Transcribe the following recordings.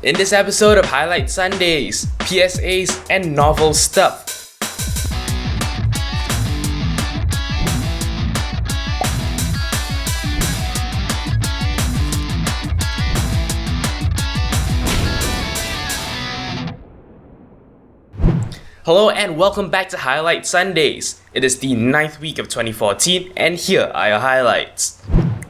In this episode of Highlight Sundays, PSAs and novel stuff. Hello and welcome back to Highlight Sundays. It is the 9th week of 2014 and here are your highlights.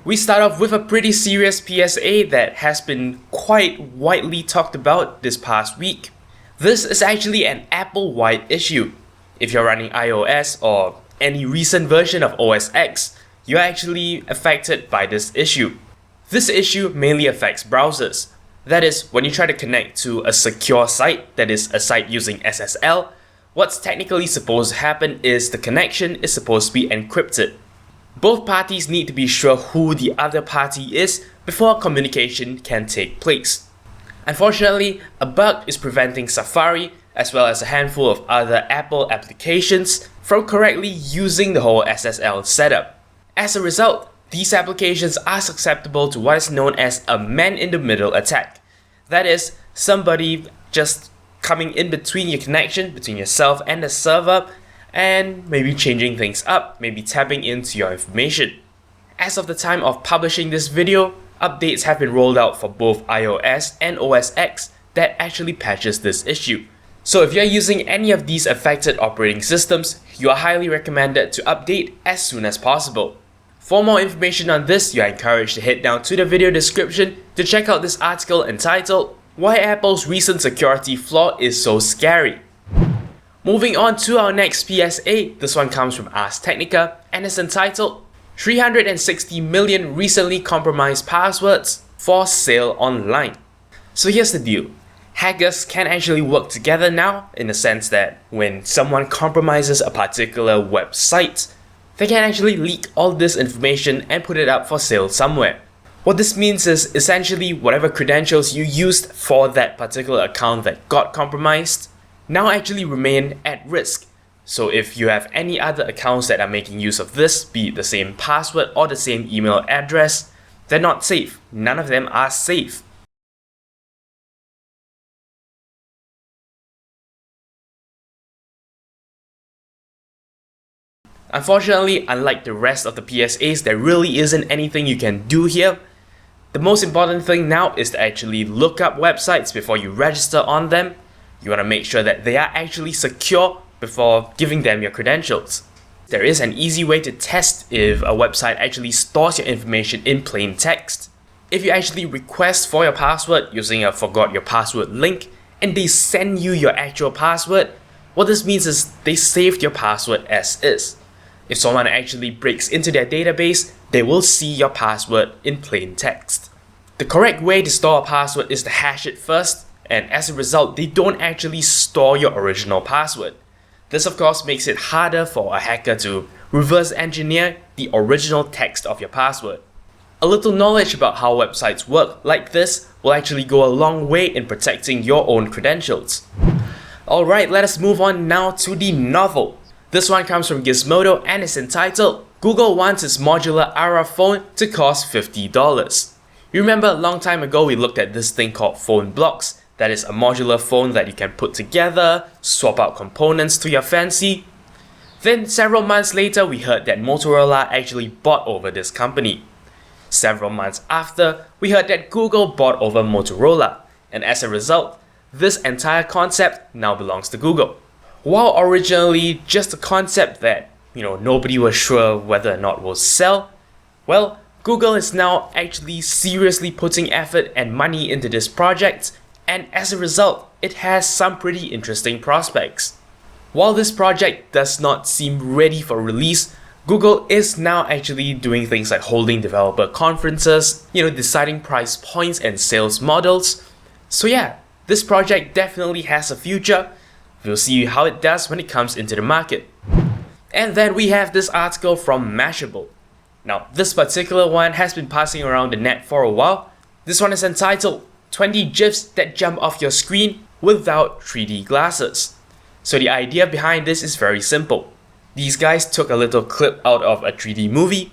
We start off with a pretty serious PSA that has been quite widely talked about this past week. This is actually an Apple-wide issue. If you're running iOS or any recent version of OS X, you're actually affected by this issue. This issue mainly affects browsers. That is, when you try to connect to a secure site, that is a site using SSL, what's technically supposed to happen is the connection is supposed to be encrypted. Both parties need to be sure who the other party is before communication can take place. Unfortunately, a bug is preventing Safari as well as a handful of other Apple applications from correctly using the whole SSL setup. As a result, these applications are susceptible to what is known as a man-in-the-middle attack. That is, somebody just coming in between your connection, between yourself and the server, and maybe changing things up, maybe tapping into your information. As of the time of publishing this video, updates have been rolled out for both iOS and OS X that actually patches this issue. So if you're using any of these affected operating systems, you are highly recommended to update as soon as possible. For more information on this, you are encouraged to head down to the video description to check out this article entitled "Why Apple's Recent Security Flaw is So Scary." Moving on to our next PSA, this one comes from Ars Technica and is entitled 360 million recently compromised passwords for sale online. So here's the deal. Hackers can actually work together now in the sense that when someone compromises a particular website, they can actually leak all this information and put it up for sale somewhere. What this means is essentially whatever credentials you used for that particular account that got compromised now actually remain at risk. So if you have any other accounts that are making use of this, be it the same password or the same email address, they're not safe. None of them are safe. Unfortunately, unlike the rest of the PSAs, there really isn't anything you can do here. The most important thing now is to actually look up websites before you register on them. You want to make sure that they are actually secure before giving them your credentials. There is an easy way to test if a website actually stores your information in plain text. If you actually request for your password using a forgot your password link and they send you your actual password, what this means is they saved your password as is. If someone actually breaks into their database, they will see your password in plain text. The correct way to store a password is to hash it first, and as a result, they don't actually store your original password. This of course makes it harder for a hacker to reverse engineer the original text of your password. A little knowledge about how websites work like this will actually go a long way in protecting your own credentials. Alright, let us move on now to the novel. This one comes from Gizmodo and is entitled "Google Wants Its Modular Aura Phone to Cost $50." You remember a long time ago we looked at this thing called phone blocks. That is a modular phone that you can put together, swap out components to your fancy. Then several months later we heard that Motorola actually bought over this company. Several months after, we heard that Google bought over Motorola, and as a result, this entire concept now belongs to Google. While originally just a concept that, nobody was sure whether or not will sell, well, Google is now actually seriously putting effort and money into this project, and as a result, it has some pretty interesting prospects. While this project does not seem ready for release, Google is now actually doing things like holding developer conferences, deciding price points and sales models. So yeah, this project definitely has a future. We'll see how it does when it comes into the market. And then we have this article from Mashable. Now, this particular one has been passing around the net for a while. This one is entitled 20 GIFs that jump off your screen without 3D glasses. So the idea behind this is very simple. These guys took a little clip out of a 3D movie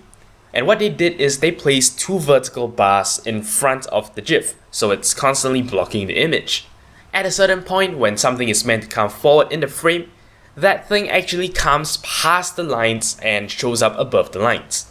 And what they did is they placed 2 vertical bars in front of the GIF, so it's constantly blocking the image. At a certain point, when something is meant to come forward in the frame, that thing actually comes past the lines and shows up above the lines.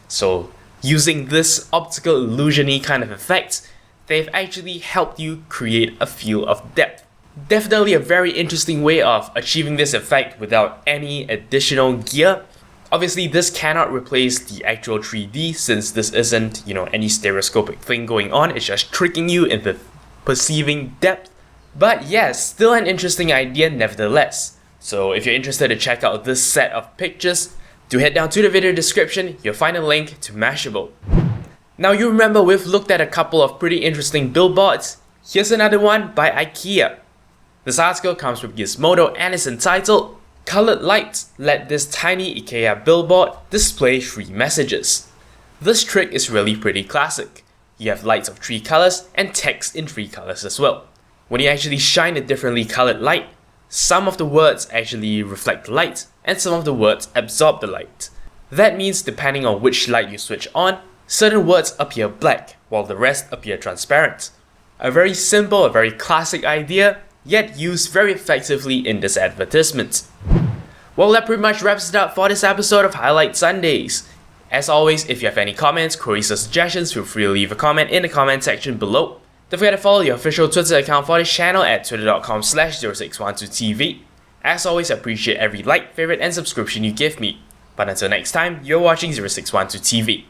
So using this optical illusion-y kind of effect, they've actually helped you create a feel of depth. Definitely a very interesting way of achieving this effect without any additional gear. Obviously, this cannot replace the actual 3D since this isn't, any stereoscopic thing going on. It's just tricking you into perceiving depth. But yes, still an interesting idea nevertheless. So if you're interested to check out this set of pictures, do head down to the video description. You'll find a link to Mashable. Now you remember we've looked at a couple of pretty interesting billboards. Here's another one by Ikea. This article comes from Gizmodo and is entitled, "Colored lights let this tiny Ikea billboard display 3 messages." This trick is really pretty classic. You have lights of 3 colors and text in 3 colors as well. When you actually shine a differently colored light, some of the words actually reflect the light and some of the words absorb the light. That means depending on which light you switch on, certain words appear black while the rest appear transparent. A very simple, a very classic idea, yet used very effectively in this advertisement. Well, that pretty much wraps it up for this episode of Highlight Sundays. As always, if you have any comments, queries or suggestions, feel free to leave a comment in the comment section below. Don't forget to follow the official Twitter account for this channel at twitter.com/0612tv. As always, I appreciate every like, favorite and subscription you give me. But until next time, you're watching 0612TV.